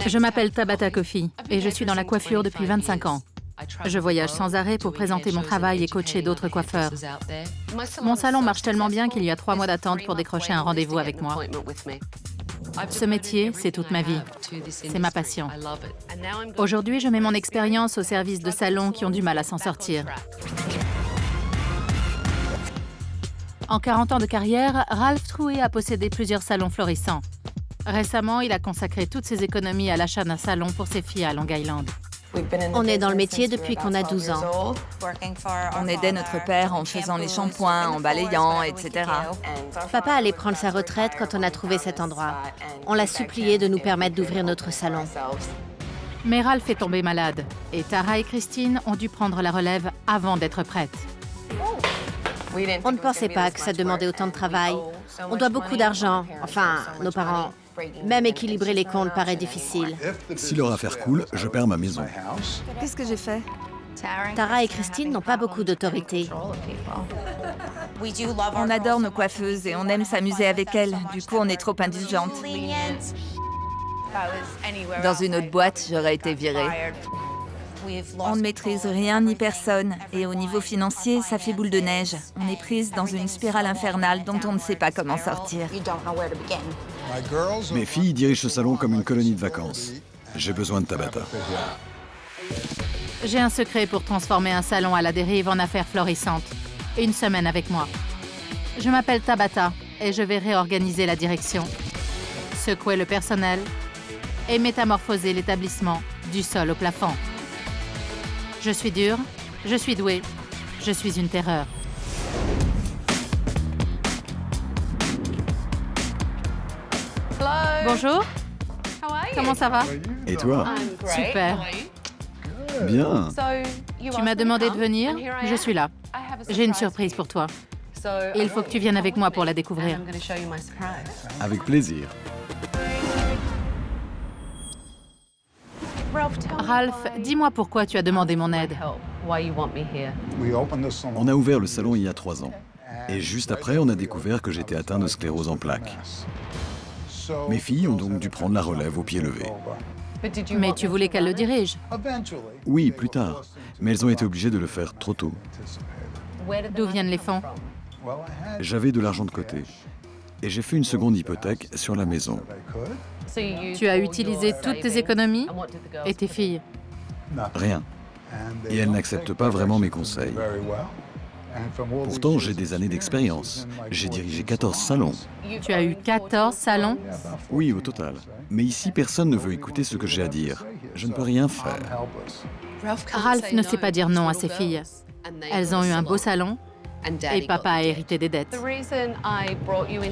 Je m'appelle Tabata Kofi et je suis dans la coiffure depuis 25 ans. Je voyage sans arrêt pour présenter mon travail et coacher d'autres coiffeurs. Mon salon marche tellement bien qu'il y a 3 mois d'attente pour décrocher un rendez-vous avec moi. Ce métier, c'est toute ma vie. C'est ma passion. Aujourd'hui, je mets mon expérience au service de salons qui ont du mal à s'en sortir. En 40 ans de carrière, Ralph Troué a possédé plusieurs salons florissants. Récemment, il a consacré toutes ses économies à l'achat d'un salon pour ses filles à Long Island. On est dans le métier depuis qu'on a 12 ans. On aidait notre père en faisant les shampoings, en balayant, etc. Papa allait prendre sa retraite quand on a trouvé cet endroit. On l'a supplié de nous permettre d'ouvrir notre salon. Mais Ralph est tombé malade et Tara et Christine ont dû prendre la relève avant d'être prêtes. On ne pensait pas que ça demandait autant de travail. On doit beaucoup d'argent, enfin, nos parents. Même équilibrer les comptes paraît difficile. Si leur affaire coule, je perds ma maison. Qu'est-ce que j'ai fait? Tara et Christine n'ont pas beaucoup d'autorité. On adore nos coiffeuses et on aime s'amuser avec elles. Du coup, on est trop indulgente. Dans une autre boîte, j'aurais été virée. On ne maîtrise rien ni personne. Et au niveau financier, ça fait boule de neige. On est prise dans une spirale infernale dont on ne sait pas comment sortir. Mes filles dirigent ce salon comme une colonie de vacances. J'ai besoin de Tabata. J'ai un secret pour transformer un salon à la dérive en affaires florissantes. Une semaine avec moi. Je m'appelle Tabata et je vais réorganiser la direction, secouer le personnel et métamorphoser l'établissement du sol au plafond. Je suis dure, je suis douée, je suis une terreur. Bonjour, comment ça va? Et toi? Super. Bien. Tu m'as demandé de venir, je suis là. J'ai une surprise pour toi. Et il faut que tu viennes avec moi pour la découvrir. Avec plaisir. Ralph, dis-moi pourquoi tu as demandé mon aide. On a ouvert le salon il y a 3 ans. Et juste après, on a découvert que j'étais atteint de sclérose en plaques. Mes filles ont donc dû prendre la relève au pied levé. Mais tu voulais qu'elle le dirige. Oui, plus tard. Mais elles ont été obligées de le faire trop tôt. D'où viennent les fonds? J'avais de l'argent de côté. Et j'ai fait une seconde hypothèque sur la maison. Tu as utilisé toutes tes économies et tes filles. Rien. Et elles n'acceptent pas vraiment mes conseils. Pourtant, j'ai des années d'expérience. J'ai dirigé 14 salons. Tu as eu 14 salons? Oui, au total. Mais ici, personne ne veut écouter ce que j'ai à dire. Je ne peux rien faire. Ralph ne sait pas dire non à ses filles. Elles ont eu un beau salon et papa a hérité des dettes.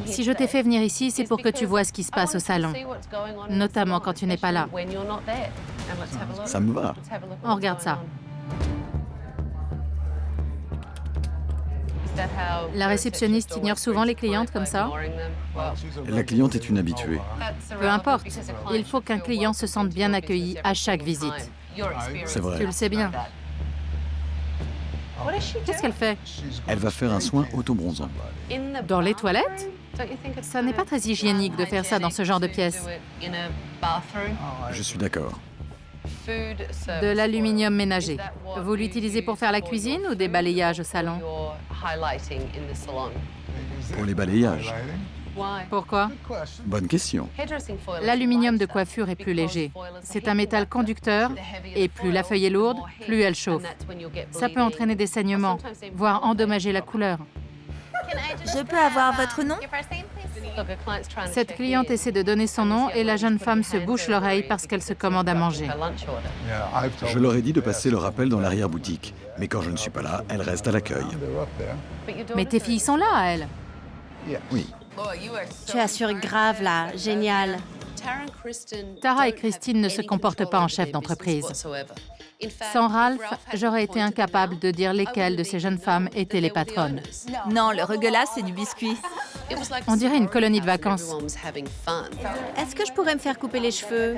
Si je t'ai fait venir ici, c'est pour que tu vois ce qui se passe au salon, notamment quand tu n'es pas là. Ça me va. On regarde ça. La réceptionniste ignore souvent les clientes comme ça? La cliente est une habituée. Peu importe. Il faut qu'un client se sente bien accueilli à chaque visite. C'est vrai. Tu le sais bien. Qu'est-ce qu'elle fait? Elle va faire un soin auto-bronzant. Dans les toilettes? Ça n'est pas très hygiénique de faire ça dans ce genre de pièce. Je suis d'accord. De l'aluminium ménager. Vous l'utilisez pour faire la cuisine ou des balayages au salon? Pour les balayages. Pourquoi? Bonne question. L'aluminium de coiffure est plus léger. C'est un métal conducteur et plus la feuille est lourde, plus elle chauffe. Ça peut entraîner des saignements, voire endommager la couleur. Je peux avoir votre nom? Cette cliente essaie de donner son nom et la jeune femme se bouche l'oreille parce qu'elle se commande à manger. Je leur ai dit de passer le rappel dans l'arrière-boutique. Mais quand je ne suis pas là, elles restent à l'accueil. Mais tes filles sont là, elles. Oui. Tu assures grave là, génial. Tara et Christine ne se comportent pas en chef d'entreprise. Sans Ralph, j'aurais été incapable de dire lesquelles de ces jeunes femmes étaient les patronnes. Non, le regueulasse, c'est du biscuit. On dirait une colonie de vacances. Est-ce que je pourrais me faire couper les cheveux?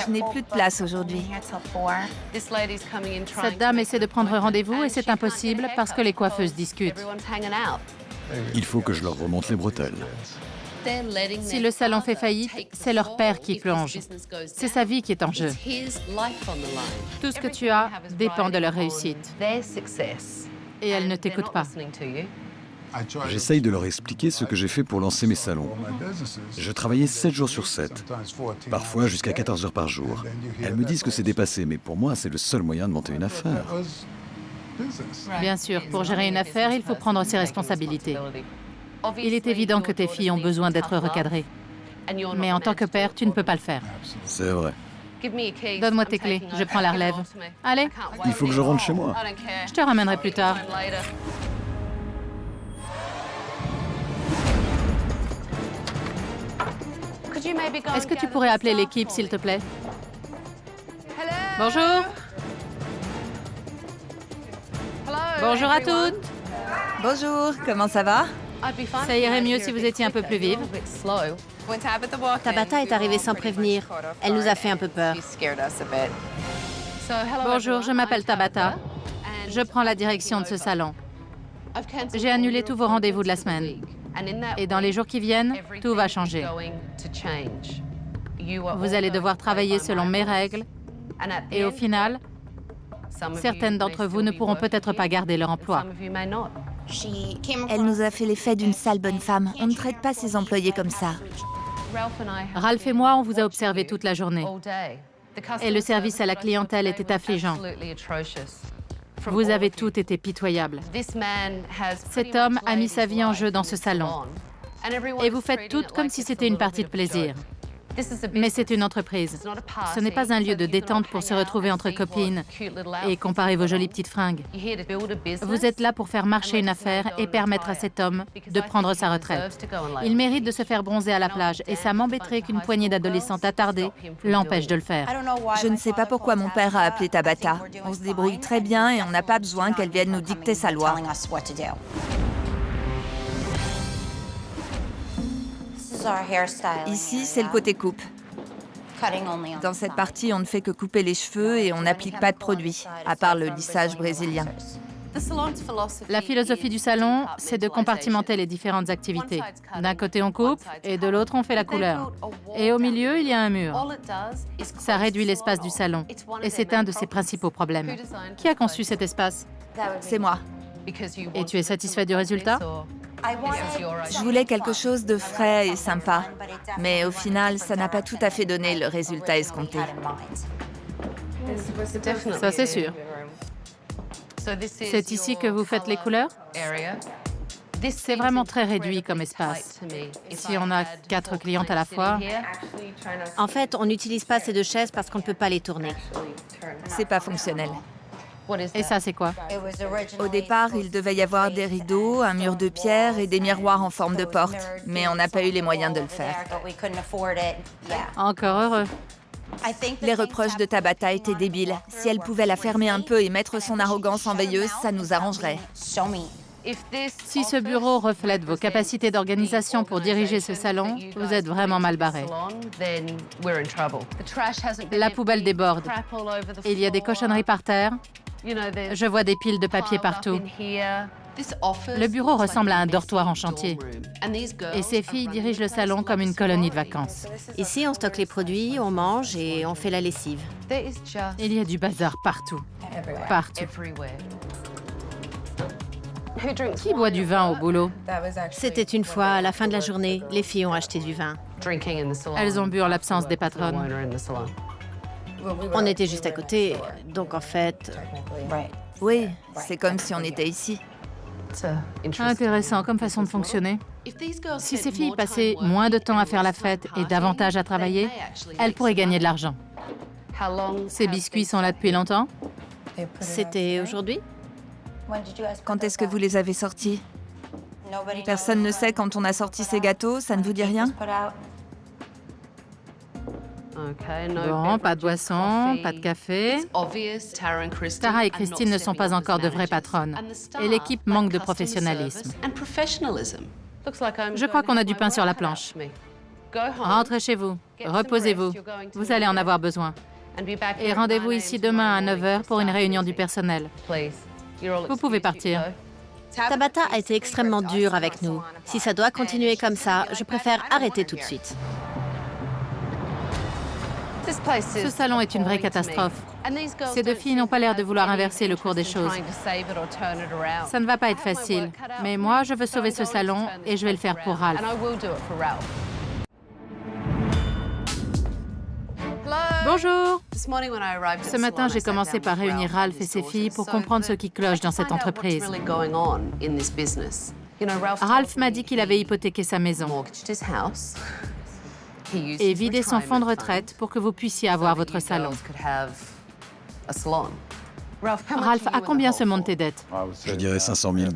Je n'ai plus de place aujourd'hui. Cette dame essaie de prendre rendez-vous et c'est impossible parce que les coiffeuses discutent. Il faut que je leur remonte les bretelles. Si le salon fait faillite, c'est leur père qui plonge. C'est sa vie qui est en jeu. Tout ce que tu as dépend de leur réussite. Et elle ne t'écoute pas. J'essaye de leur expliquer ce que j'ai fait pour lancer mes salons. Je travaillais 7 jours sur 7, parfois jusqu'à 14 heures par jour. Elles me disent que c'est dépassé, mais pour moi, c'est le seul moyen de monter une affaire. Bien sûr, pour gérer une affaire, il faut prendre ses responsabilités. Il est évident que tes filles ont besoin d'être recadrées. Mais en tant que père, tu ne peux pas le faire. C'est vrai. Donne-moi tes clés, je prends la relève. Allez, Il faut que je rentre chez moi. je te ramènerai plus tard. Est-ce que tu pourrais appeler l'équipe, s'il te plaît? Bonjour. Bonjour à toutes. Bonjour, comment ça va? Ça irait mieux si vous étiez un peu plus vive. Tabata est arrivée sans prévenir. Elle nous a fait un peu peur. Bonjour, je m'appelle Tabata. Je prends la direction de ce salon. J'ai annulé tous vos rendez-vous de la semaine. Et dans les jours qui viennent, tout va changer. Vous allez devoir travailler selon mes règles. Et au final, certaines d'entre vous ne pourront peut-être pas garder leur emploi. Elle nous a fait l'effet d'une sale bonne femme. On ne traite pas ses employés comme ça. Ralph et moi, on vous a observé toute la journée. Et le service à la clientèle était affligeant. Vous avez toutes été pitoyables. Cet homme a mis sa vie en jeu dans ce salon. Et vous faites toutes comme si c'était une partie de plaisir. Mais c'est une entreprise. Ce n'est pas un lieu de détente pour se retrouver entre copines et comparer vos jolies petites fringues. Vous êtes là pour faire marcher une affaire et permettre à cet homme de prendre sa retraite. Il mérite de se faire bronzer à la plage et ça m'embêterait qu'une poignée d'adolescentes attardées l'empêche de le faire. Je ne sais pas pourquoi mon père a appelé Tabata. On se débrouille très bien et on n'a pas besoin qu'elle vienne nous dicter sa loi. Ici, c'est le côté coupe. Dans cette partie, on ne fait que couper les cheveux et on n'applique pas de produit, à part le lissage brésilien. La philosophie du salon, c'est de compartimenter les différentes activités. D'un côté, on coupe et de l'autre, on fait la couleur. Et au milieu, il y a un mur. Ça réduit l'espace du salon. Et c'est un de ses principaux problèmes. Qui a conçu cet espace? C'est moi. Et tu es satisfait du résultat? Je voulais quelque chose de frais et sympa. Mais au final, ça n'a pas tout à fait donné le résultat escompté. Ça, c'est sûr. C'est ici que vous faites les couleurs? C'est vraiment très réduit comme espace. Si on a 4 clientes à la fois... En fait, on n'utilise pas ces 2 chaises parce qu'on ne peut pas les tourner. C'est pas fonctionnel. Et ça, c'est quoi? Au départ, il devait y avoir des rideaux, un mur de pierre et des miroirs en forme de porte. Mais on n'a pas eu les moyens de le faire. Encore heureux. Les reproches de Tabata étaient débiles. Si elle pouvait la fermer un peu et mettre son arrogance en veilleuse, ça nous arrangerait. Si ce bureau reflète vos capacités d'organisation pour diriger ce salon, vous êtes vraiment mal barré. La poubelle déborde. Il y a des cochonneries par terre. Je vois des piles de papier partout. Le bureau ressemble à un dortoir en chantier. Et ces filles dirigent le salon comme une colonie de vacances. Ici, on stocke les produits, on mange et on fait la lessive. Il y a du bazar partout. Partout. Qui boit du vin au boulot? C'était une fois, à la fin de la journée, les filles ont acheté du vin. Elles ont bu en l'absence des patronnes. On était juste à côté, donc en fait... Oui, c'est comme si on était ici. Intéressant comme façon de fonctionner. Si ces filles passaient moins de temps à faire la fête et davantage à travailler, elles pourraient gagner de l'argent. Ces biscuits sont là depuis longtemps? C'était aujourd'hui? Quand est-ce que vous les avez sortis? Personne ne sait quand on a sorti ces gâteaux, ça ne vous dit rien? Bon, pas de boisson, pas de café. Tara et Christine ne sont pas encore de vraies patronnes. Et l'équipe manque de professionnalisme. Je crois qu'on a du pain sur la planche. Rentrez chez vous, reposez-vous. Vous allez en avoir besoin. Et rendez-vous ici demain à 9 h pour une réunion du personnel. Vous pouvez partir. Tabata a été extrêmement dure avec nous. Si ça doit continuer comme ça, je préfère arrêter tout de suite. Ce salon est une vraie catastrophe. Ces deux filles n'ont pas l'air de vouloir inverser le cours des choses. Ça ne va pas être facile, mais moi, je veux sauver ce salon et je vais le faire pour Ralph. Bonjour! Ce matin, j'ai commencé par réunir Ralph et ses filles pour comprendre ce qui cloche dans cette entreprise. Ralph m'a dit qu'il avait hypothéqué sa maison et vidé son fonds de retraite pour que vous puissiez avoir votre salon. Ralph, à combien se montent tes dettes? Je dirais 500 000 $.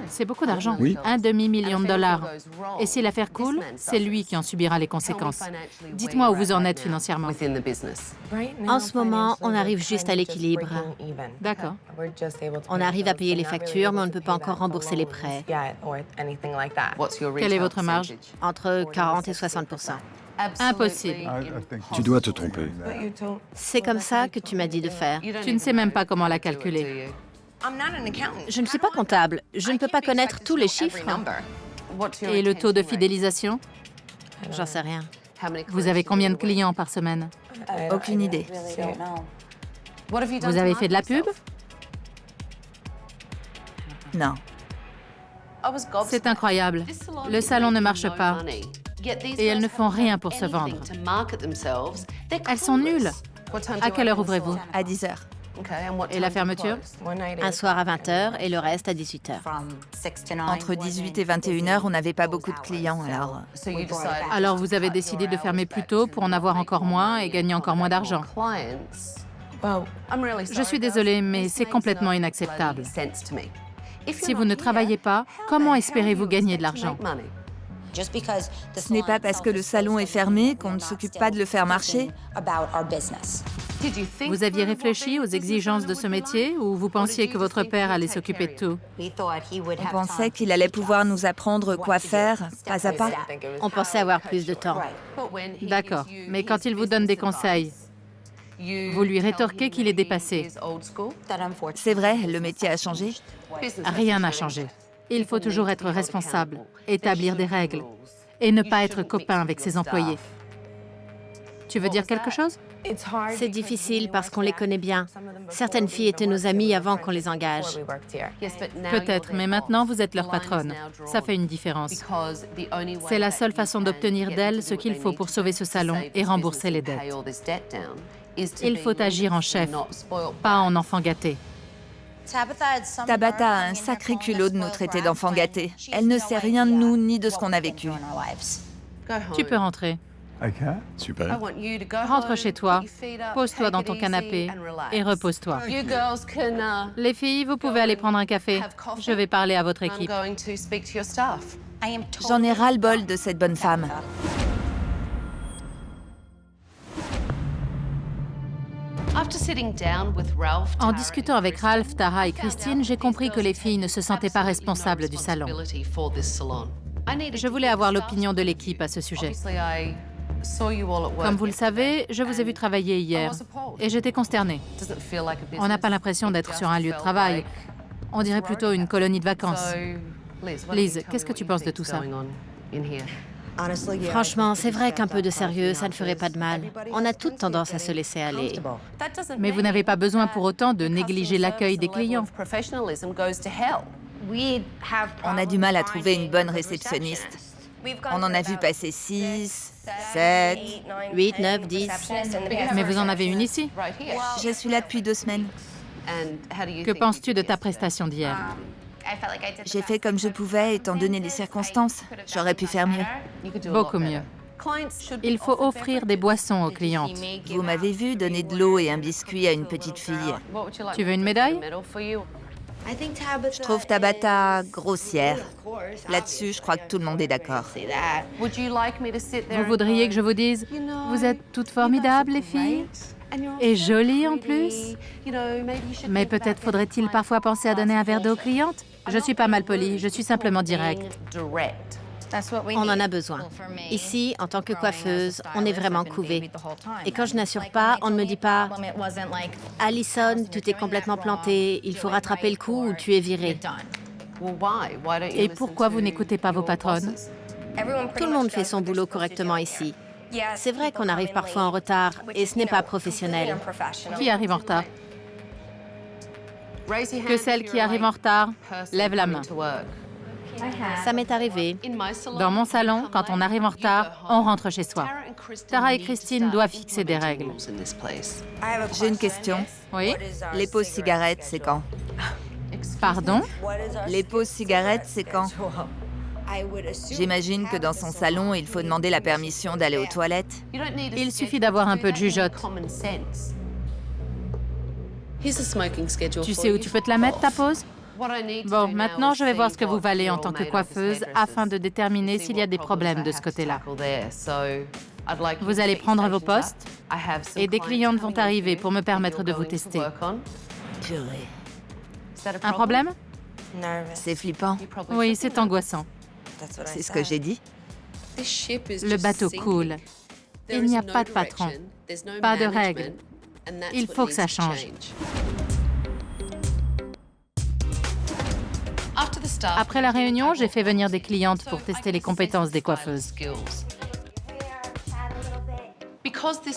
C'est beaucoup d'argent. Oui. $1,5 million. Et si l'affaire coule, c'est lui qui en subira les conséquences. Dites-moi où vous en êtes financièrement. En ce moment, on arrive juste à l'équilibre. D'accord. On arrive à payer les factures, mais on ne peut pas encore rembourser les prêts. Quelle est votre marge? Entre 40 et 60 %. Impossible. Tu dois te tromper. C'est comme ça que tu m'as dit de faire. Tu ne sais même pas comment la calculer. Je ne suis pas comptable. Je ne peux pas connaître tous les chiffres. Et le taux de fidélisation? J'en sais rien. Vous avez combien de clients par semaine? Aucune idée. Vous avez fait de la pub? Non. C'est incroyable. Le salon ne marche pas. Et elles ne font rien pour se vendre. Elles sont nulles. À quelle heure ouvrez-vous? À 10 heures. Et la fermeture? Un soir à 20 h et le reste à 18 h. Entre 18 et 21 heures, on n'avait pas beaucoup de clients, alors... Alors vous avez décidé de fermer plus tôt pour en avoir encore moins et gagner encore moins d'argent. Je suis désolée, mais c'est complètement inacceptable. Si vous ne travaillez pas, comment espérez-vous gagner de l'argent? Ce n'est pas parce que le salon est fermé qu'on ne s'occupe pas de le faire marcher. Vous aviez réfléchi aux exigences de ce métier ou vous pensiez que votre père allait s'occuper de tout? On pensait qu'il allait pouvoir nous apprendre quoi faire, pas à pas. On pensait avoir plus de temps. D'accord, mais quand il vous donne des conseils, vous lui rétorquez qu'il est dépassé. C'est vrai, le métier a changé. Rien n'a changé. Il faut toujours être responsable, établir des règles et ne pas être copain avec ses employés. Tu veux dire quelque chose? C'est difficile parce qu'on les connaît bien. Certaines filles étaient nos amies avant qu'on les engage. Peut-être, mais maintenant vous êtes leur patronne. Ça fait une différence. C'est la seule façon d'obtenir d'elles ce qu'il faut pour sauver ce salon et rembourser les dettes. Il faut agir en chef, pas en enfant gâté. Tabata a un sacré culot de nous traiter d'enfants gâtés. Elle ne sait rien de nous ni de ce qu'on a vécu. Tu peux rentrer. Super. Rentre chez toi, pose-toi dans ton canapé et repose-toi. Les filles, vous pouvez aller prendre un café. Je vais parler à votre équipe. J'en ai ras-le-bol de cette bonne femme. En discutant avec Ralph, Tara et Christine, j'ai compris que les filles ne se sentaient pas responsables du salon. Je voulais avoir l'opinion de l'équipe à ce sujet. Comme vous le savez, je vous ai vu travailler hier et j'étais consternée. On n'a pas l'impression d'être sur un lieu de travail. On dirait plutôt une colonie de vacances. Liz, qu'est-ce que tu penses de tout ça? Franchement, c'est vrai qu'un peu de sérieux, ça ne ferait pas de mal. On a toute tendance à se laisser aller. Mais vous n'avez pas besoin pour autant de négliger l'accueil des clients. On a du mal à trouver une bonne réceptionniste. On en a vu passer 6, 7... 8, 9, 10. Mais vous en avez une ici. Je suis là depuis 2 semaines. Que penses-tu de ta prestation d'hier? J'ai fait comme je pouvais, étant donné les circonstances. J'aurais pu faire mieux. Beaucoup mieux. Il faut offrir des boissons aux clientes. Vous m'avez vu donner de l'eau et un biscuit à une petite fille. Tu veux une médaille? Je trouve Tabata grossière. Là-dessus, je crois que tout le monde est d'accord. Vous voudriez que je vous dise, vous êtes toutes formidables, les filles? Et jolies en plus? Mais peut-être faudrait-il parfois penser à donner un verre d'eau aux clientes? Je suis pas mal polie, je suis simplement directe. On en a besoin. Ici, en tant que coiffeuse, on est vraiment couvée. Et quand je n'assure pas, on ne me dit pas « Alison, tu t'es complètement plantée, il faut rattraper le coup ou tu es virée. » Et pourquoi vous n'écoutez pas vos patronnes? Tout le monde fait son boulot correctement ici. C'est vrai qu'on arrive parfois en retard et ce n'est pas professionnel. Qui arrive en retard? Que celle qui arrive en retard lève la main. Ça m'est arrivé. Dans mon salon, quand on arrive en retard, on rentre chez soi. Tara et Christine doivent fixer des règles. J'ai une question. Oui? Les pauses cigarettes, c'est quand? Pardon? Les pauses cigarettes, c'est quand? J'imagine que dans son salon, il faut demander la permission d'aller aux toilettes. Il suffit d'avoir un peu de jugeote. Tu sais où tu peux te la mettre, ta pause? Bon, maintenant, je vais voir ce que vous valez en tant que coiffeuse afin de déterminer s'il y a des problèmes de ce côté-là. Vous allez prendre vos postes et des clientes vont arriver pour me permettre de vous tester. Purée. Un problème? C'est flippant. Oui, c'est angoissant. C'est ce que j'ai dit. Le bateau coule. Il n'y a pas de patron, pas de règles. Il faut que ça change. Après la réunion, j'ai fait venir des clientes pour tester les compétences des coiffeuses.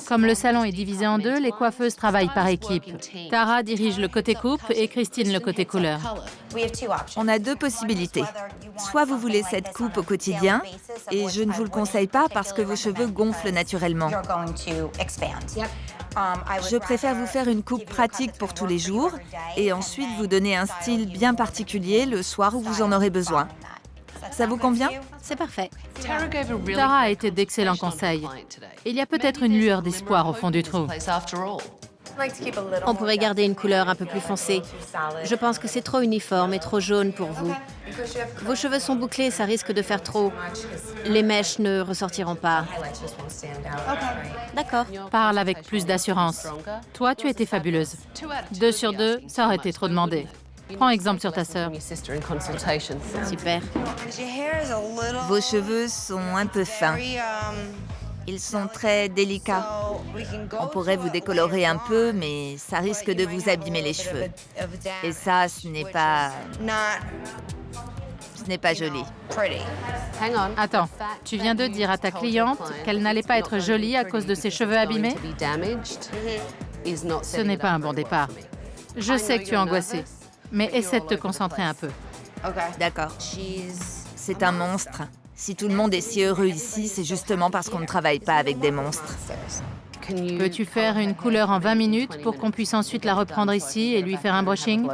Comme le salon est divisé en deux, les coiffeuses travaillent par équipe. Tara dirige le côté coupe et Christine le côté couleur. On a deux possibilités. Soit vous voulez cette coupe au quotidien, et je ne vous le conseille pas parce que vos cheveux gonflent naturellement. Je préfère vous faire une coupe pratique pour tous les jours et ensuite vous donner un style bien particulier le soir où vous en aurez besoin. Ça vous convient? C'est parfait. Tara a été d'excellents conseils. Il y a peut-être une lueur d'espoir au fond du trou. On pourrait garder une couleur un peu plus foncée. Je pense que c'est trop uniforme et trop jaune pour vous. Vos cheveux sont bouclés, ça risque de faire trop. Les mèches ne ressortiront pas. D'accord. Parle avec plus d'assurance. Toi, tu étais fabuleuse. 2 sur 2, ça aurait été trop demandé. Prends exemple sur ta sœur. Super. Vos cheveux sont un peu fins. Ils sont très délicats. On pourrait vous décolorer un peu, mais ça risque de vous abîmer les cheveux. Et ça, ce n'est pas joli. Attends, tu viens de dire à ta cliente qu'elle n'allait pas être jolie à cause de ses cheveux abîmés? Ce n'est pas un bon départ. Je sais que tu es angoissée, mais essaie de te concentrer un peu. D'accord. C'est un monstre. Si tout le monde est si heureux ici, c'est justement parce qu'on ne travaille pas avec des monstres. Peux-tu faire une couleur en 20 minutes pour qu'on puisse ensuite la reprendre ici et lui faire un brushing?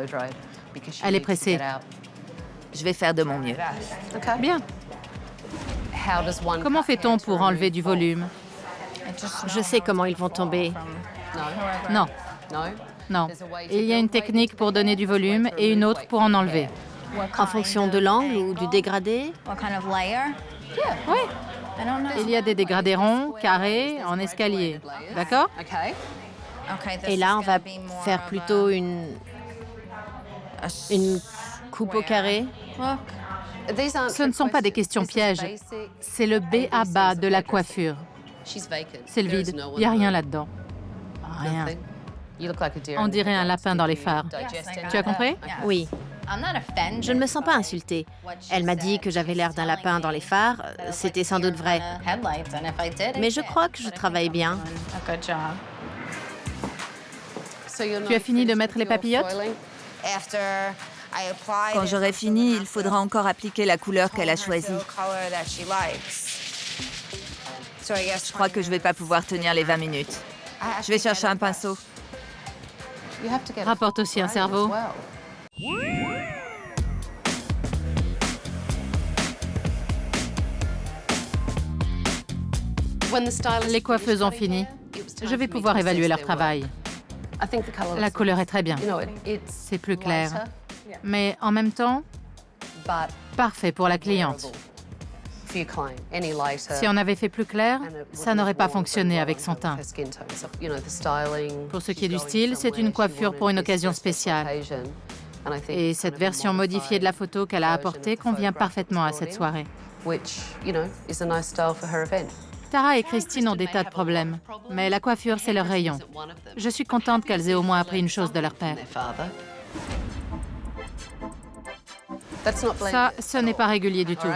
Elle est pressée. Je vais faire de mon mieux. Bien. Comment fait-on pour enlever du volume? Je sais comment ils vont tomber. Non. Non. Il y a une technique pour donner du volume et une autre pour en enlever. En fonction de l'angle ou du dégradé? Oui. Il y a des dégradés ronds, carrés, en escalier. D'accord? Et là, on va faire plutôt une coupe au carré? Ce ne sont pas des questions pièges. C'est le b.a.-ba de la coiffure. C'est le vide. Il n'y a rien là-dedans. Rien. On dirait un lapin dans les phares. Tu as compris? Oui. Je ne me sens pas insultée. Elle m'a dit que j'avais l'air d'un lapin dans les phares. C'était sans doute vrai. Mais je crois que je travaille bien. Tu as fini de mettre les papillotes? Quand j'aurai fini, il faudra encore appliquer la couleur qu'elle a choisie. Je crois que je ne vais pas pouvoir tenir les 20 minutes. Je vais chercher un pinceau. Rapporte aussi un cerveau. Les coiffeuses ont fini. Je vais pouvoir évaluer leur travail. La couleur est très bien. C'est plus clair. Mais en même temps, parfait pour la cliente. Si on avait fait plus clair, ça n'aurait pas fonctionné avec son teint. Pour ce qui est du style, c'est une coiffure pour une occasion spéciale. Et cette version modifiée de la photo qu'elle a apportée convient parfaitement à cette soirée. Tara et Christine ont des tas de problèmes, mais la coiffure, c'est leur rayon. Je suis contente qu'elles aient au moins appris une chose de leur père. Ça, ce n'est pas régulier du tout.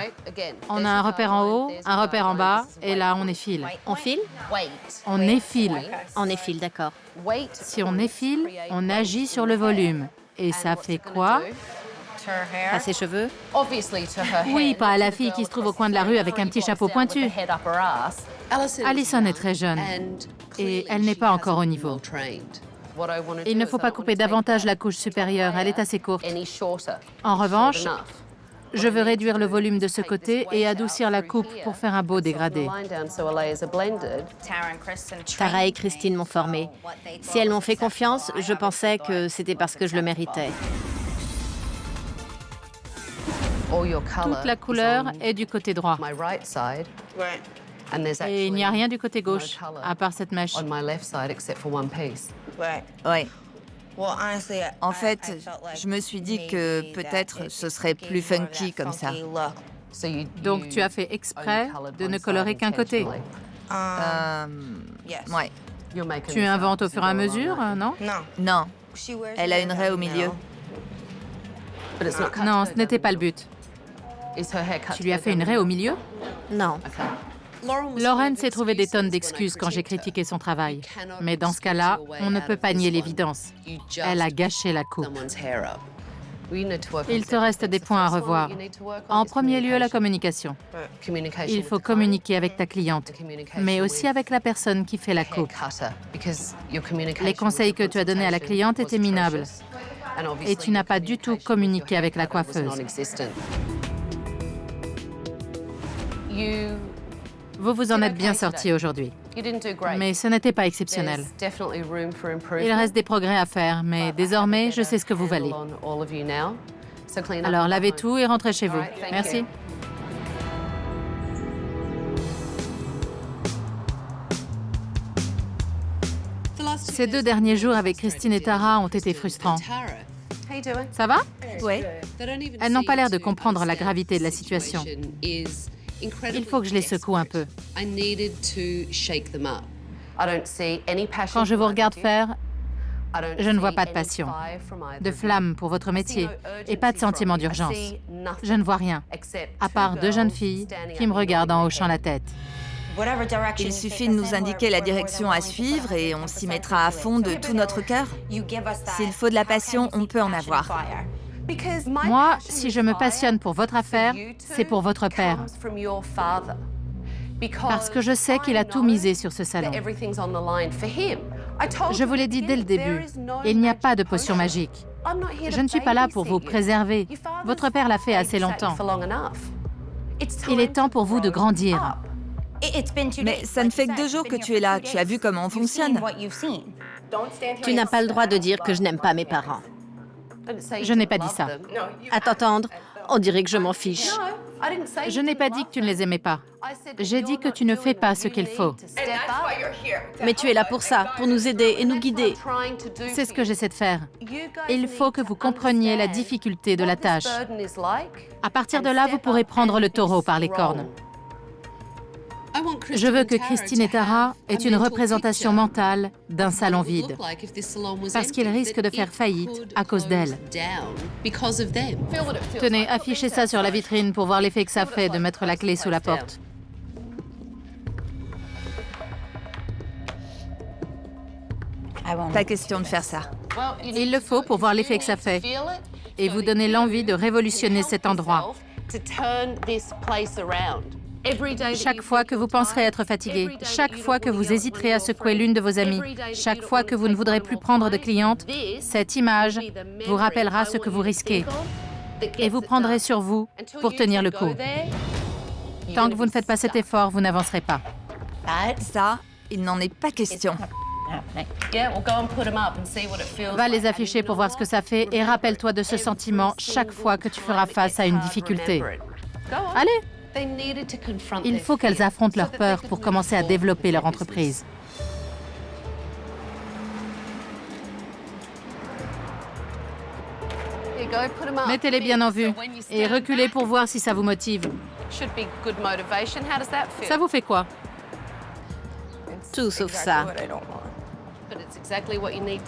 On a un repère en haut, un repère en bas, et là, on effile. On file? On effile. On effile, d'accord. Si on effile, on agit sur le volume. Et ça fait quoi? À ses cheveux? Oui, pas à la fille qui se trouve au coin de la rue avec un petit chapeau pointu. Alison est très jeune et elle n'est pas encore au niveau. Il ne faut pas couper davantage la couche supérieure, elle est assez courte. En revanche, je veux réduire le volume de ce côté et adoucir la coupe pour faire un beau dégradé. Tara et Christine m'ont formée. Si elles m'ont fait confiance, je pensais que c'était parce que je le méritais. Toute la couleur est du côté droit. Et il n'y a rien du côté gauche, à part cette mèche. Ouais. En fait, je me suis dit que peut-être ce serait plus funky comme ça. Donc tu as fait exprès de ne colorer qu'un côté. Ouais. Tu inventes au fur et à mesure, non? Non. Elle a une raie au milieu. Non, ce n'était pas le but. Tu lui as fait une raie au milieu? Non. Lauren s'est trouvé des tonnes d'excuses quand j'ai critiqué son travail. Mais dans ce cas-là, on ne peut pas nier l'évidence. Elle a gâché la coupe. Il te reste des points à revoir. En premier lieu, la communication. Il faut communiquer avec ta cliente, mais aussi avec la personne qui fait la coupe. Les conseils que tu as donnés à la cliente étaient minables. Et tu n'as pas du tout communiqué avec la coiffeuse. Vous vous en êtes bien sorti aujourd'hui. Mais ce n'était pas exceptionnel. Il reste des progrès à faire, mais désormais, je sais ce que vous valez. Alors lavez tout et rentrez chez vous. Merci. Ces 2 derniers jours avec Christine et Tara ont été frustrants. Ça va? Ouais. Elles n'ont pas l'air de comprendre la gravité de la situation. Il faut que je les secoue un peu. Quand je vous regarde faire, je ne vois pas de passion, de flamme pour votre métier et pas de sentiment d'urgence. Je ne vois rien, à part 2 jeunes filles qui me regardent en hochant la tête. Il suffit de nous indiquer la direction à suivre et on s'y mettra à fond de tout notre cœur. S'il faut de la passion, on peut en avoir. Moi, si je me passionne pour votre affaire, c'est pour votre père. Parce que je sais qu'il a tout misé sur ce salon. Je vous l'ai dit dès le début, il n'y a pas de potion magique. Je ne suis pas là pour vous préserver. Votre père l'a fait assez longtemps. Il est temps pour vous de grandir. Mais ça ne fait que 2 jours que tu es là. Tu as vu comment on fonctionne. Tu n'as pas le droit de dire que je n'aime pas mes parents. Je n'ai pas dit ça. À t'entendre, on dirait que je m'en fiche. Je n'ai pas dit que tu ne les aimais pas. J'ai dit que tu ne fais pas ce qu'il faut. Mais tu es là pour ça, pour nous aider et nous guider. C'est ce que j'essaie de faire. Il faut que vous compreniez la difficulté de la tâche. À partir de là, vous pourrez prendre le taureau par les cornes. Je veux que Christine et Tara aient une représentation mentale d'un salon vide, parce qu'ils risquent de faire faillite à cause d'elles. Tenez, affichez ça sur la vitrine pour voir l'effet que ça fait de mettre la clé sous la porte. Pas question de faire ça. Il le faut pour voir l'effet que ça fait et vous donner l'envie de révolutionner cet endroit. Chaque fois que vous penserez être fatigué, chaque fois que vous hésiterez à secouer l'une de vos amies, chaque fois que vous ne voudrez plus prendre de clientes, cette image vous rappellera ce que vous risquez et vous prendrez sur vous pour tenir le coup. Tant que vous ne faites pas cet effort, vous n'avancerez pas. Ça, il n'en est pas question. Va les afficher pour voir ce que ça fait et rappelle-toi de ce sentiment chaque fois que tu feras face à une difficulté. Allez! Il faut qu'elles affrontent leur peur pour commencer à développer leur entreprise. Mettez-les bien en vue et reculez pour voir si ça vous motive. Ça vous fait quoi? Tout sauf ça.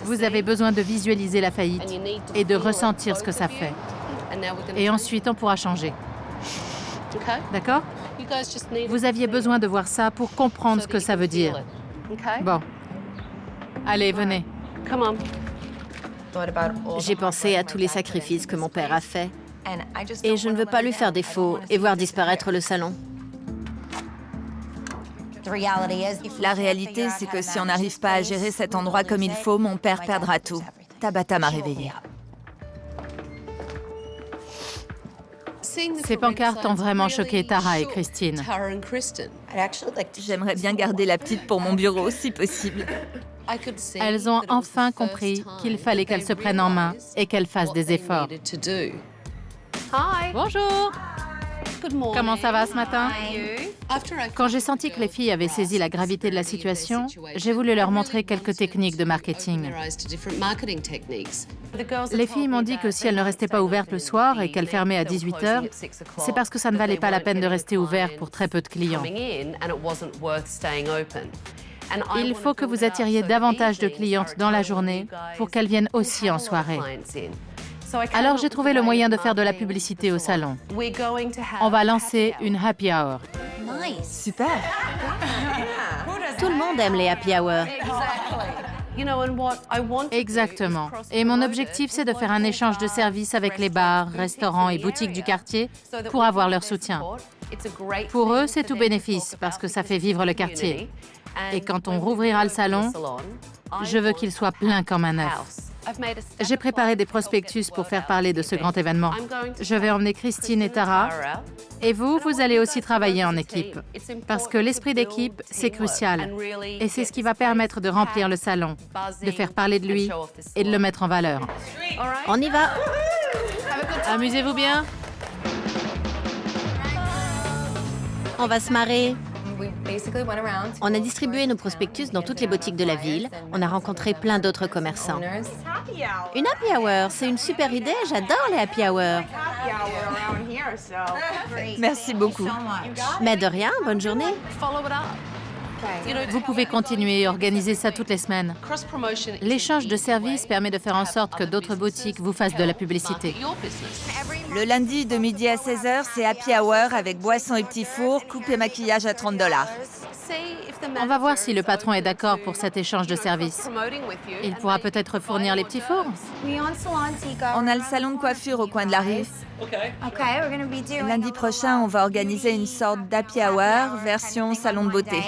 Vous avez besoin de visualiser la faillite et de ressentir ce que ça fait. Et ensuite, on pourra changer. D'accord? Vous aviez besoin de voir ça pour comprendre ce que ça veut dire. Bon. Allez, venez. J'ai pensé à tous les sacrifices que mon père a faits. Et je ne veux pas lui faire défaut et voir disparaître le salon. La réalité, c'est que si on n'arrive pas à gérer cet endroit comme il faut, mon père perdra tout. Tabata m'a réveillée. Ces pancartes ont vraiment choqué Tara et Christine. J'aimerais bien garder la petite pour mon bureau, si possible. Elles ont enfin compris qu'il fallait qu'elles se prennent en main et qu'elles fassent des efforts. Bonjour! Comment ça va ce matin? Quand j'ai senti que les filles avaient saisi la gravité de la situation, j'ai voulu leur montrer quelques techniques de marketing. Les filles m'ont dit que si elles ne restaient pas ouvertes le soir et qu'elles fermaient à 18h, c'est parce que ça ne valait pas la peine de rester ouvert pour très peu de clients. Il faut que vous attiriez davantage de clientes dans la journée pour qu'elles viennent aussi en soirée. Alors j'ai trouvé le moyen de faire de la publicité au salon. On va lancer une happy hour. Super. Tout le monde aime les happy hours. Exactement. Et mon objectif, c'est de faire un échange de services avec les bars, restaurants et boutiques du quartier pour avoir leur soutien. Pour eux, c'est tout bénéfice parce que ça fait vivre le quartier. Et quand on rouvrira le salon, je veux qu'il soit plein comme un œuf. J'ai préparé des prospectus pour faire parler de ce grand événement. Je vais emmener Christine et Tara. Et vous allez aussi travailler en équipe. Parce que l'esprit d'équipe, c'est crucial. Et c'est ce qui va permettre de remplir le salon, de faire parler de lui et de le mettre en valeur. On y va. Amusez-vous bien. On va se marrer. On a distribué nos prospectus dans toutes les boutiques de la ville. On a rencontré plein d'autres commerçants. Une happy hour, c'est une super idée. J'adore les happy hours. Merci beaucoup. Mais de rien, bonne journée. Vous pouvez continuer et organiser ça toutes les semaines. L'échange de services permet de faire en sorte que d'autres boutiques vous fassent de la publicité. Le lundi de midi à 16h, c'est happy hour avec boissons et petits fours, coupe et maquillage à $30. On va voir si le patron est d'accord pour cet échange de services. Il pourra peut-être fournir les petits fours. On a le salon de coiffure au coin de la rue. Lundi prochain, on va organiser une sorte d'happy hour version salon de beauté.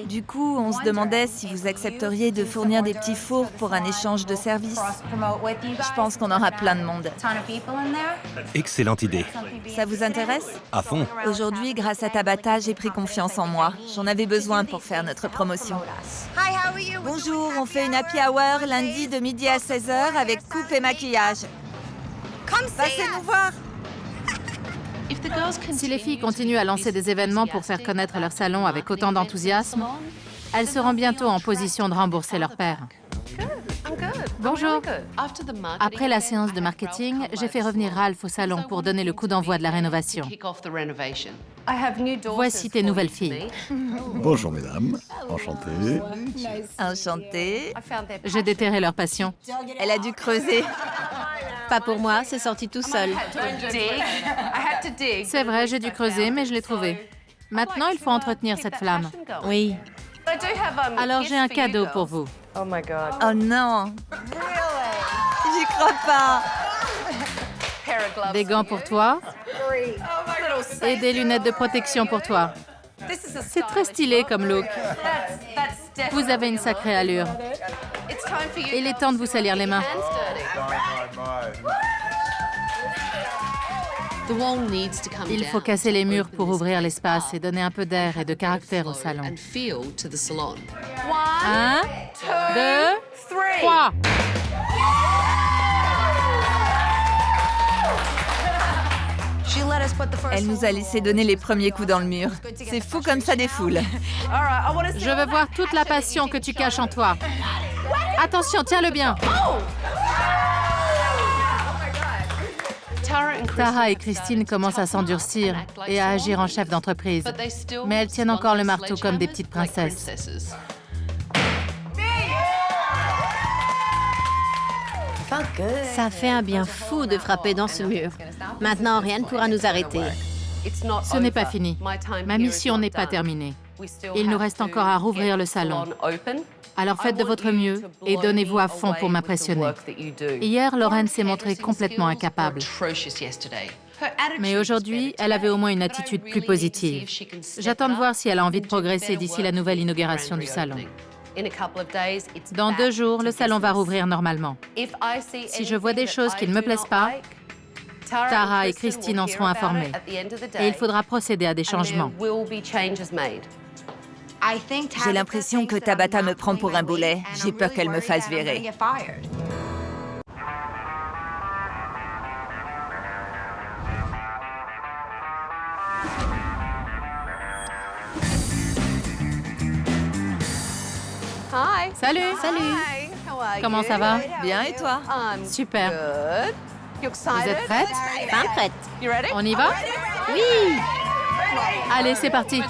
Du coup, on se demandait si vous accepteriez de fournir des petits fours pour un échange de services. Je pense qu'on aura plein de monde. Excellente idée. Ça vous intéresse? À fond. Aujourd'hui, grâce à Tabata, j'ai pris confiance en moi. J'en avais besoin pour faire notre promotion. Bonjour, on fait une happy hour lundi de midi à 16h avec coupe et maquillage. Passez nous voir. Si les filles continuent à lancer des événements pour faire connaître leur salon avec autant d'enthousiasme, elles seront bientôt en position de rembourser leur père. Bonjour. Après la séance de marketing, j'ai fait revenir Ralph au salon pour donner le coup d'envoi de la rénovation. Voici tes nouvelles filles. Bonjour mesdames, enchanté. Enchantée. J'ai déterré leur passion. Elle a dû creuser. Pas pour moi, c'est sorti tout seul. C'est vrai, j'ai dû creuser, mais je l'ai trouvé. Maintenant, il faut entretenir cette flamme. Oui. Alors, j'ai un cadeau pour vous. Oh non. J'y crois pas. Des gants pour toi et des lunettes de protection pour toi. C'est très stylé comme look. Vous avez une sacrée allure. Il est temps de vous salir les mains. Il faut casser les murs pour ouvrir l'espace et donner un peu d'air et de caractère au salon. 1, 2, 3. Elle nous a laissé donner les premiers coups dans le mur. C'est fou comme ça défoule. Je veux voir toute la passion que tu caches en toi. Attention, tiens-le bien. Tara et Christine commencent à s'endurcir et à agir en chef d'entreprise. Mais elles tiennent encore le marteau comme des petites princesses. Ça fait un bien fou de frapper dans ce mur. Maintenant, rien ne pourra nous arrêter. Ce n'est pas fini. Ma mission n'est pas terminée. Il nous reste encore à rouvrir le salon. Alors faites de votre mieux et donnez-vous à fond pour m'impressionner. Hier, Lauren s'est montrée complètement incapable. Mais aujourd'hui, elle avait au moins une attitude plus positive. J'attends de voir si elle a envie de progresser d'ici la nouvelle inauguration du salon. Dans 2 jours, le salon va rouvrir normalement. Si je vois des choses qui ne me plaisent pas, Tara et Christine en seront informées. Et il faudra procéder à des changements. J'ai l'impression que Tabata me prend pour un boulet. J'ai peur qu'elle me fasse virer. Salut! Salut! Comment ça va? Bien, et toi? Super. Vous êtes prête? Fin prête. On y va? Oui! Allez, c'est parti.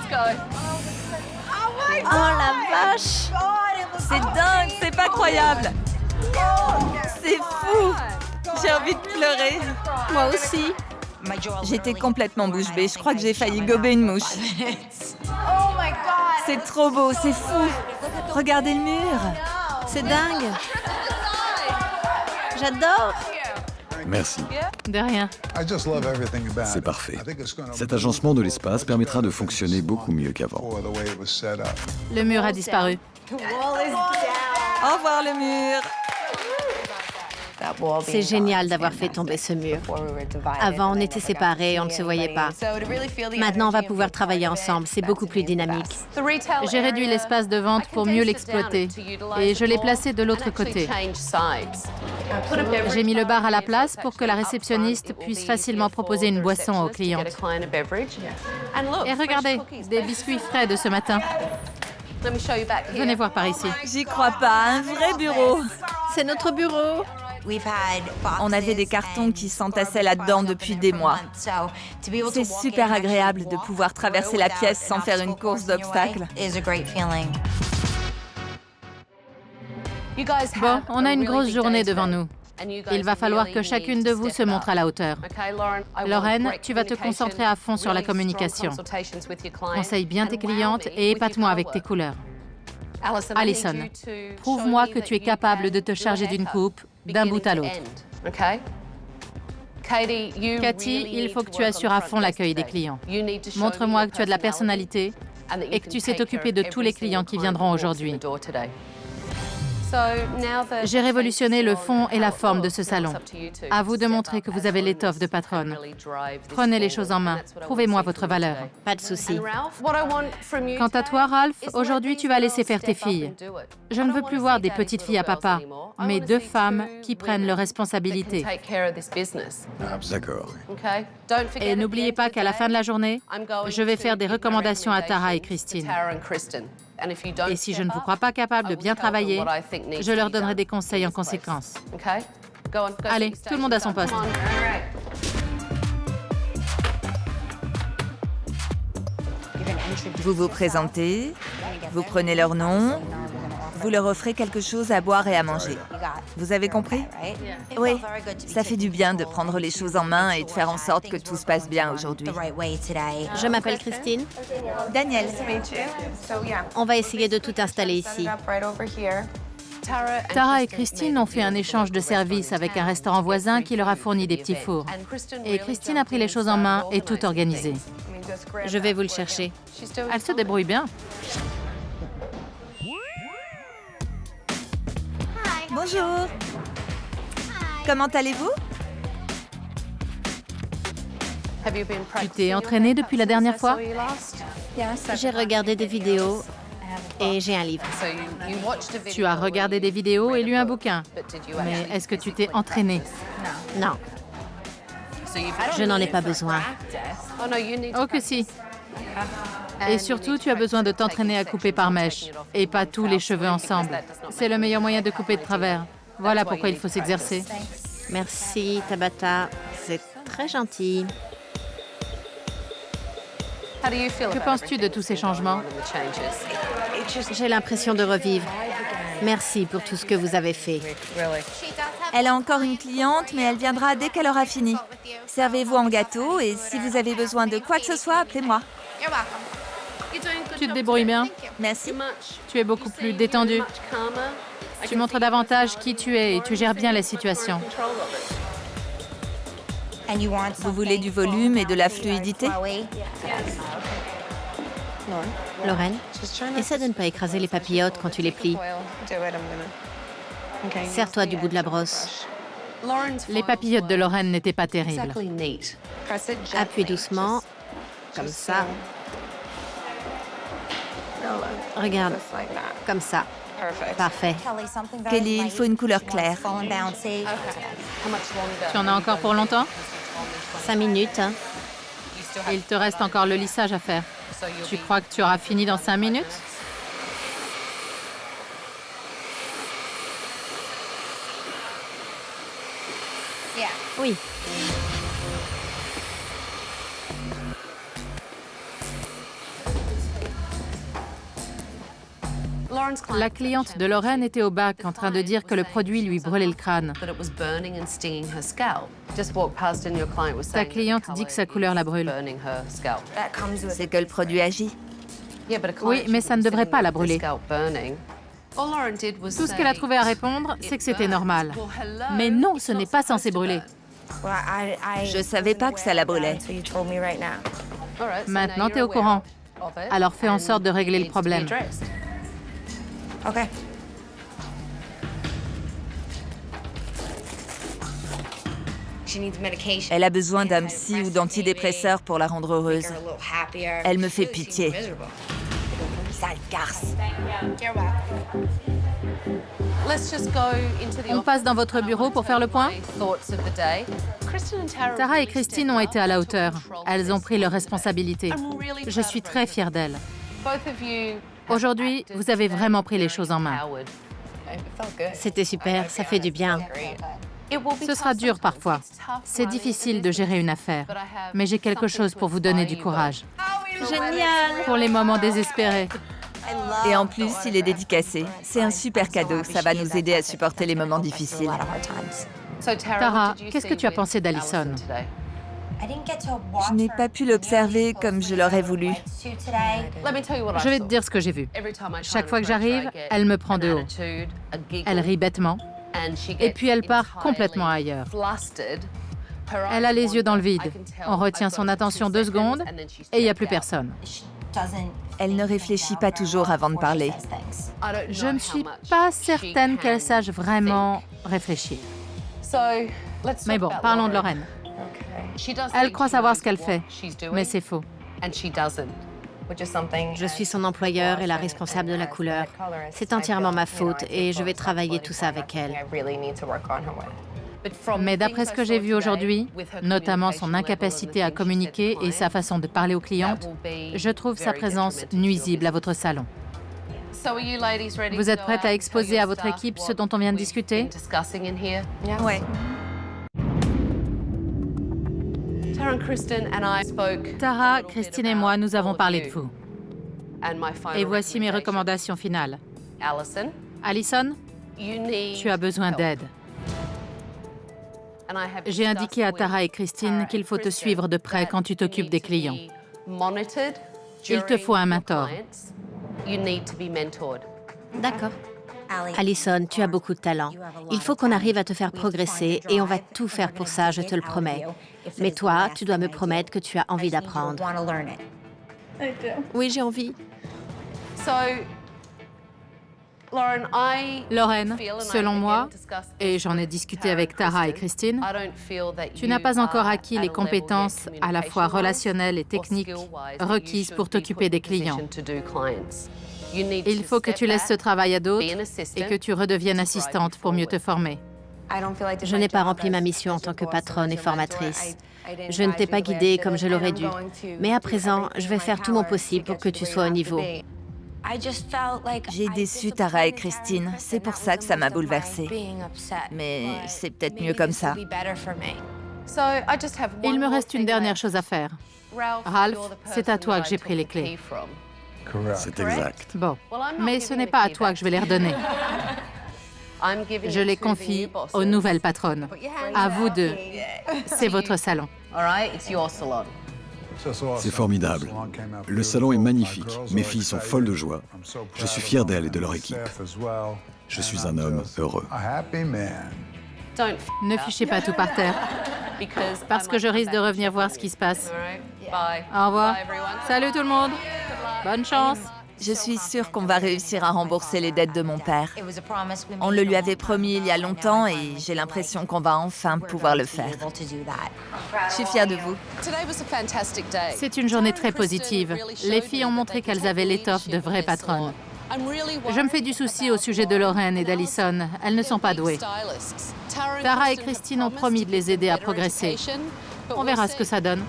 Oh la vache! C'est dingue, c'est pas croyable. C'est fou. J'ai envie de pleurer. Moi aussi. J'étais complètement bouche bée. Je crois que j'ai failli gober une mouche. C'est trop beau, c'est fou. Regardez le mur. C'est dingue. J'adore. Merci. De rien. C'est parfait. Cet agencement de l'espace permettra de fonctionner beaucoup mieux qu'avant. Le mur a disparu. Au revoir le mur. C'est génial d'avoir fait tomber ce mur. Avant, on était séparés, on ne se voyait pas. Maintenant, on va pouvoir travailler ensemble. C'est beaucoup plus dynamique. J'ai réduit l'espace de vente pour mieux l'exploiter et je l'ai placé de l'autre côté. J'ai mis le bar à la place pour que la réceptionniste puisse facilement proposer une boisson aux clientes. Et regardez, des biscuits frais de ce matin. Venez voir par ici. J'y crois pas, un vrai bureau. C'est notre bureau. On avait des cartons qui s'entassaient là-dedans depuis des mois. C'est super agréable de pouvoir traverser la pièce sans faire une course d'obstacles. Bon, on a une grosse journée devant nous. Il va falloir que chacune de vous se montre à la hauteur. Lauren, tu vas te concentrer à fond sur la communication. Conseille bien tes clientes et épate-moi avec tes couleurs. Allison, prouve-moi que tu es capable de te charger d'une coupe d'un bout à l'autre. Cathy, il faut que tu assures à fond l'accueil des clients. Montre-moi que tu as de la personnalité et que tu sais t'occuper de tous les clients qui viendront aujourd'hui. J'ai révolutionné le fond et la forme de ce salon. À vous de montrer que vous avez l'étoffe de patronne. Prenez les choses en main. Prouvez-moi votre valeur. Pas de souci. Quant à toi, Ralph, aujourd'hui, tu vas laisser faire tes filles. Je ne veux plus voir des petites filles à papa, mais 2 femmes qui prennent leurs responsabilités. D'accord. Et n'oubliez pas qu'à la fin de la journée, je vais faire des recommandations à Tara et Christine. Et si je ne vous crois pas capable de bien travailler, je leur donnerai des conseils en conséquence. Allez, tout le monde à son poste. Vous vous présentez, vous prenez leur nom, vous leur offrez quelque chose à boire et à manger. Vous avez compris? Oui, ça fait du bien de prendre les choses en main et de faire en sorte que tout se passe bien aujourd'hui. Je m'appelle Christine. Daniel. On va essayer de tout installer ici. Tara et Christine ont fait un échange de services avec un restaurant voisin qui leur a fourni des petits fours. Et Christine a pris les choses en main et tout organisé. Je vais vous le chercher. Elle se débrouille bien. Bonjour. Comment allez-vous? Tu t'es entraînée depuis la dernière fois? J'ai regardé des vidéos et j'ai un livre. Tu as regardé des vidéos et lu un bouquin. Mais est-ce que tu t'es entraînée? Non. Je n'en ai pas besoin. Oh que si. Et surtout, tu as besoin de t'entraîner à couper par mèche, et pas tous les cheveux ensemble. C'est le meilleur moyen de couper de travers. Voilà pourquoi il faut s'exercer. Merci, Tabata. C'est Très gentil. Que penses-tu de tous ces changements? J'ai l'impression de revivre. Merci pour tout ce que vous avez fait. Elle a encore une cliente, mais elle viendra dès qu'elle aura fini. Servez-vous en gâteau et si vous avez besoin de quoi que ce soit, appelez-moi. Tu te débrouilles bien? Merci. Tu es beaucoup plus détendu. Tu montres davantage qui tu es et tu gères bien la situation. Vous voulez du volume et de la fluidité? Lorraine, essaie de ne pas écraser les papillotes quand tu les plies. Serre-toi du bout de la brosse. Les papillotes de Lorraine n'étaient pas terribles. Appuie doucement, comme ça. Regarde, comme ça. Parfait. Kelly, il faut une couleur claire. Tu en as encore pour longtemps? 5 minutes. Hein. Et il te reste encore le lissage à faire. Tu crois que tu auras fini dans 5 minutes? Oui. La cliente de Lorraine était au bac en train de dire que le produit lui brûlait le crâne. Ta cliente dit que sa couleur la brûle. C'est que le produit agit. Oui, mais ça ne devrait pas la brûler. Tout ce qu'elle a trouvé à répondre, c'est que c'était normal. Mais non, ce n'est pas censé brûler. Je savais pas que ça la brûlait. Maintenant, tu es au courant. Alors fais en sorte de régler le problème. Elle a besoin d'un psy ou d'antidépresseur pour la rendre heureuse. Elle me fait pitié. Sale garce. On passe dans votre bureau pour faire le point? Tara et Christine ont été à la hauteur. Elles ont pris leurs responsabilités. Je suis très fière d'elles. Aujourd'hui, vous avez vraiment pris les choses en main. C'était super, ça fait du bien. Ce sera dur parfois. C'est difficile de gérer une affaire. Mais j'ai quelque chose pour vous donner du courage. Génial! Pour les moments désespérés. Et en plus, il est dédicacé. C'est un super cadeau. Ça va nous aider à supporter les moments difficiles. Tara, qu'est-ce que tu as pensé d'Allison? Je n'ai pas pu l'observer comme je l'aurais voulu. Je vais te dire ce que j'ai vu. Chaque fois que j'arrive, elle me prend de haut. Elle rit bêtement. Et puis elle part complètement ailleurs. Elle a les yeux dans le vide. On retient son attention 2 secondes et il n'y a plus personne. Elle ne réfléchit pas toujours avant de parler. Je ne suis pas certaine qu'elle sache vraiment réfléchir. Mais bon, parlons de Lorraine. Elle croit savoir ce qu'elle fait, mais c'est faux. Je suis son employeur et la responsable de la couleur. C'est entièrement ma faute et je vais travailler tout ça avec elle. Mais d'après ce que j'ai vu aujourd'hui, notamment son incapacité à communiquer et sa façon de parler aux clientes, je trouve sa présence nuisible à votre salon. Vous êtes prête à exposer à votre équipe ce dont on vient de discuter? Ouais. Tara, Christine et moi, nous avons parlé de vous. Et voici mes recommandations finales. Allison, tu as besoin d'aide. J'ai indiqué à Tara et Christine qu'il faut te suivre de près quand tu t'occupes des clients. Il te faut un mentor. D'accord. Allison, tu as beaucoup de talent. Il faut qu'on arrive à te faire progresser et on va tout faire pour ça, je te le promets. Mais toi, tu dois me promettre que tu as envie d'apprendre. Oui, j'ai envie. Lorraine, selon moi, et j'en ai discuté avec Tara et Christine, tu n'as pas encore acquis les compétences à la fois relationnelles et techniques requises pour t'occuper des clients. Il faut que tu laisses ce travail à d'autres et que tu redeviennes assistante pour mieux te former. Je n'ai pas rempli ma mission en tant que patronne et formatrice. Je ne t'ai pas guidée comme je l'aurais dû. Mais à présent, je vais faire tout mon possible pour que tu sois au niveau. J'ai déçu Tara et Christine. C'est pour ça que ça m'a bouleversée. Mais c'est peut-être mieux comme ça. Il me reste une dernière chose à faire. Ralph, c'est à toi que j'ai pris les clés. C'est exact. Bon, mais ce n'est pas à toi que je vais les redonner. Je les confie aux nouvelles patronnes. À vous deux. C'est votre salon. C'est formidable. Le salon est magnifique. Mes filles sont folles de joie. Je suis fier d'elles et de leur équipe. Je suis un homme heureux. Ne fichez pas tout par terre, parce que je risque de revenir voir ce qui se passe. Au revoir. Salut tout le monde. Bonne chance. Je suis sûre qu'on va réussir à rembourser les dettes de mon père. On le lui avait promis il y a longtemps et j'ai l'impression qu'on va enfin pouvoir le faire. Je suis fière de vous. C'est une journée très positive. Les filles ont montré qu'elles avaient l'étoffe de vraies patronnes. Je me fais du souci au sujet de Lorraine et d'Allison. Elles ne sont pas douées. Tara et Christine ont promis de les aider à progresser. On verra ce que ça donne.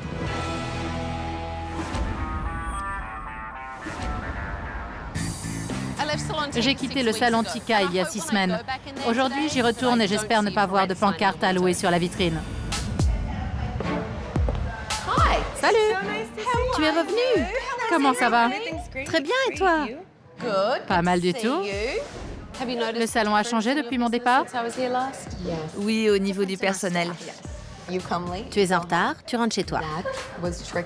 J'ai quitté le salon Tika il y a 6 semaines. Aujourd'hui, j'y retourne et j'espère ne pas voir de pancarte à louer sur la vitrine. Salut! Tu es revenu? Comment ça va? Très bien, et toi? Pas mal du tout. Le salon a changé depuis mon départ? Oui, au niveau du personnel. Tu es en retard, tu rentres chez toi.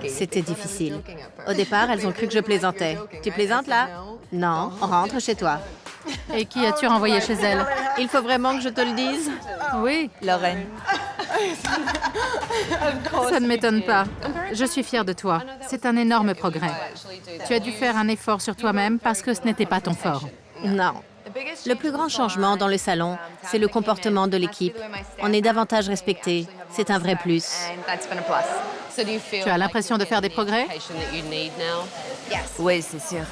C'était difficile. Au départ, elles ont cru que je plaisantais. Tu plaisantes là? Non, on rentre chez toi. Et qui as-tu renvoyé chez elle? Il faut vraiment que je te le dise? Oui, Lorraine. ça ne m'étonne pas. Je suis fière de toi. C'est un énorme progrès. Tu as dû faire un effort sur toi-même parce que ce n'était pas ton fort. Non. Le plus grand changement dans le salon, c'est le comportement de l'équipe. On est davantage respecté. C'est un vrai plus. Tu as l'impression de faire des progrès? Oui, c'est sûr.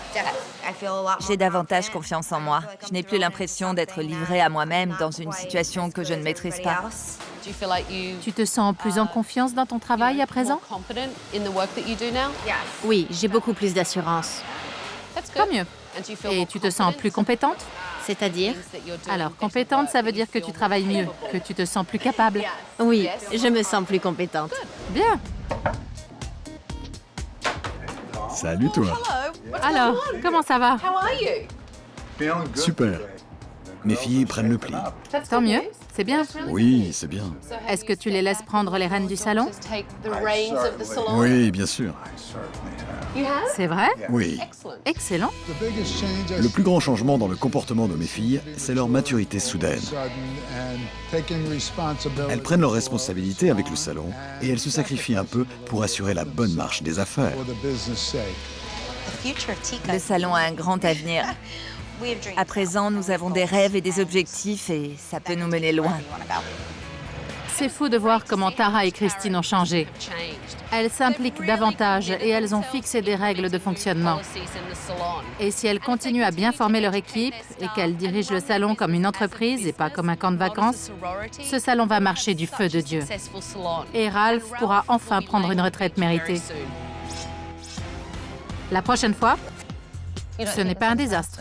J'ai davantage confiance en moi. Je n'ai plus l'impression d'être livrée à moi-même dans une situation que je ne maîtrise pas. Tu te sens plus en confiance dans ton travail à présent? Oui, j'ai beaucoup plus d'assurance. Tant mieux. Et tu te sens plus compétente? C'est-à-dire? Alors, compétente, ça veut dire que tu travailles mieux, que tu te sens plus capable. Oui, je me sens plus compétente. Bien. Salut toi. Alors, comment ça va? Super. Mes filles prennent le pli. Tant mieux, c'est bien. Oui, c'est bien. Est-ce que tu les laisses prendre les rênes du salon? Oui, bien sûr. C'est vrai? Oui. Excellent. Le plus grand changement dans le comportement de mes filles, c'est leur maturité soudaine. Elles prennent leurs responsabilités avec le salon et elles se sacrifient un peu pour assurer la bonne marche des affaires. Le salon a un grand avenir. À présent, nous avons des rêves et des objectifs et ça peut nous mener loin. C'est fou de voir comment Tara et Christine ont changé. Elles s'impliquent davantage et elles ont fixé des règles de fonctionnement. Et si elles continuent à bien former leur équipe et qu'elles dirigent le salon comme une entreprise et pas comme un camp de vacances, ce salon va marcher du feu de Dieu. Et Ralph pourra enfin prendre une retraite méritée. La prochaine fois, ce n'est pas un désastre.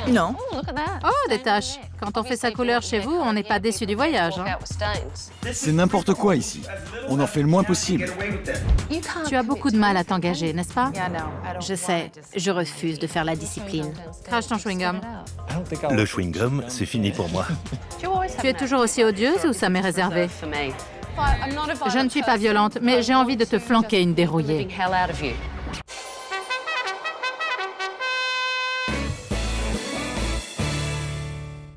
Non. Oh, des taches. Quand on fait sa couleur chez vous, on n'est pas déçu du voyage. Hein. C'est n'importe quoi ici. On en fait le moins possible. Tu as beaucoup de mal à t'engager, n'est-ce pas? Je sais, je refuse de faire la discipline. Crache ton chewing-gum. Le chewing-gum, c'est fini pour moi. Tu es toujours aussi odieuse ou ça m'est réservé? Je ne suis pas violente, mais j'ai envie de te flanquer une dérouillée.